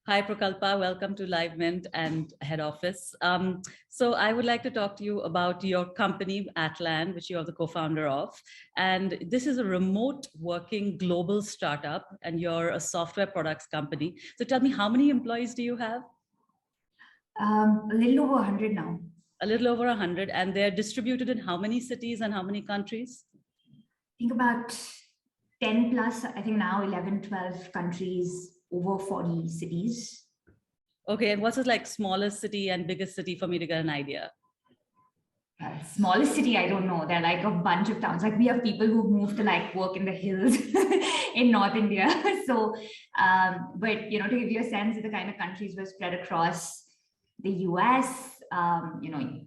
Hi, Prukalpa. Welcome to Live Mint and Head Office. So I would like to talk to you about your company, Atlan, which you are the co-founder of. And this is a remote working global startup, and you're a software products company. So tell me, how many employees do you have? A little over 100 now. A little over 100. And they're distributed in how many cities and how many countries? I think about 10 plus, I think now 11, 12 countries, over 40 cities. Okay, and what's the like smallest city and biggest city for me to get an idea? Smallest city, I don't know. There are like a bunch of towns. Like we have people who move to like work in the hills in North India. So, but to give you a sense of the kind of countries we're spread across the US,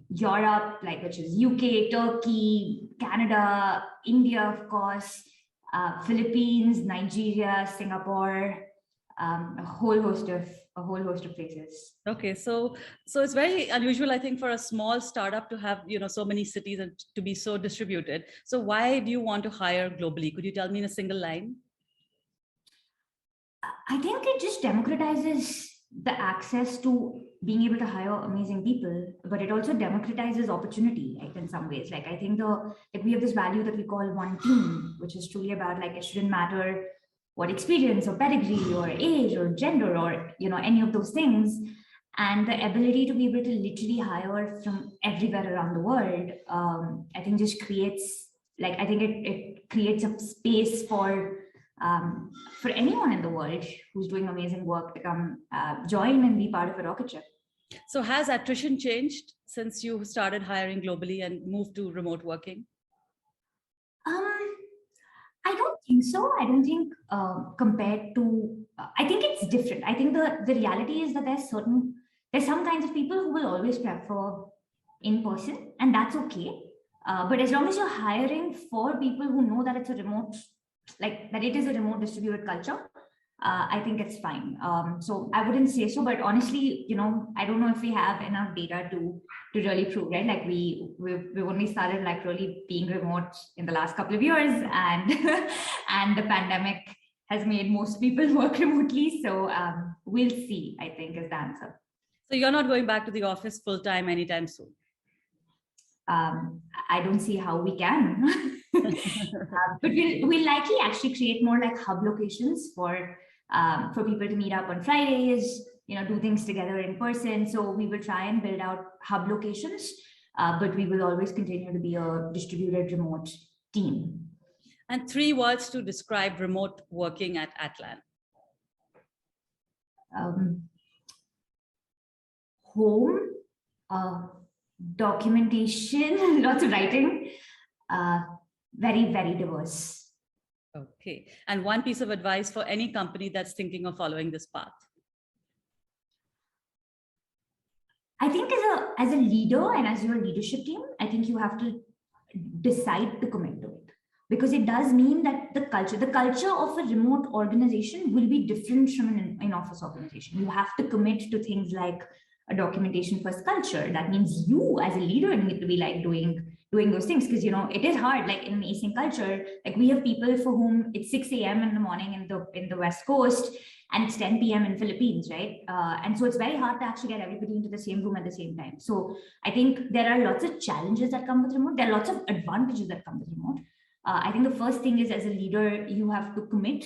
Europe, like which is UK, Turkey, Canada, India, of course, Philippines, Nigeria, Singapore, a whole host of places. Okay, so it's very unusual, I think, for a small startup to have so many cities and to be so distributed. So why do you want to hire globally? Could you tell me in a single line? I think it just democratizes the access to being able to hire amazing people, but it also democratizes opportunity, like in some ways. Like I think we have this value that we call one team, which is truly about like it shouldn't matter what experience or pedigree or age or gender or any of those things, and the ability to be able to literally hire from everywhere around the world. I think just creates it creates a space for anyone in the world who's doing amazing work to come join and be part of a rocket ship. So has attrition changed since you started hiring globally and moved to remote working? I don't think so. I don't think compared to, I think it's different. I think the reality is that there's some kinds of people who will always prefer in person, and that's okay. But as long as you're hiring for people who know that it's a remote, like that it is a remote distributed culture, I think it's fine. So I wouldn't say so, but honestly, I don't know if we have enough data to really prove, right? Like we've only started like really being remote in the last couple of years, and and the pandemic has made most people work remotely. So we'll see, I think, is the answer. So you're not going back to the office full time anytime soon? I don't see how we can. But we'll likely actually create more like hub locations for people to meet up on Fridays, do things together in person. So we will try and build out hub locations, but we will always continue to be a distributed remote team. And 3 words to describe remote working at Atlan. Home, documentation, lots of writing, very, very diverse. Okay. And one piece of advice for any company that's thinking of following this path? I think as a leader and as your leadership team, I think you have to decide to commit to it, because it does mean that the culture of a remote organization will be different from an in-office organization. You have to commit to things like a documentation first culture. That means you as a leader need to be like doing those things, because it is hard. Like in an async culture, like we have people for whom it's 6 a.m. in the morning in the West Coast, and it's 10 p.m. in Philippines, right? And so it's very hard to actually get everybody into the same room at the same time. So I think there are lots of challenges that come with remote. There are lots of advantages that come with remote. I think the first thing is, as a leader, you have to commit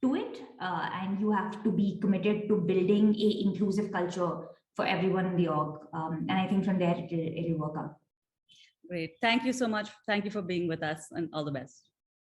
to it, and you have to be committed to building a inclusive culture for everyone in the org. And I think from there, it'll work out. Great. Thank you so much. Thank you for being with us, and all the best.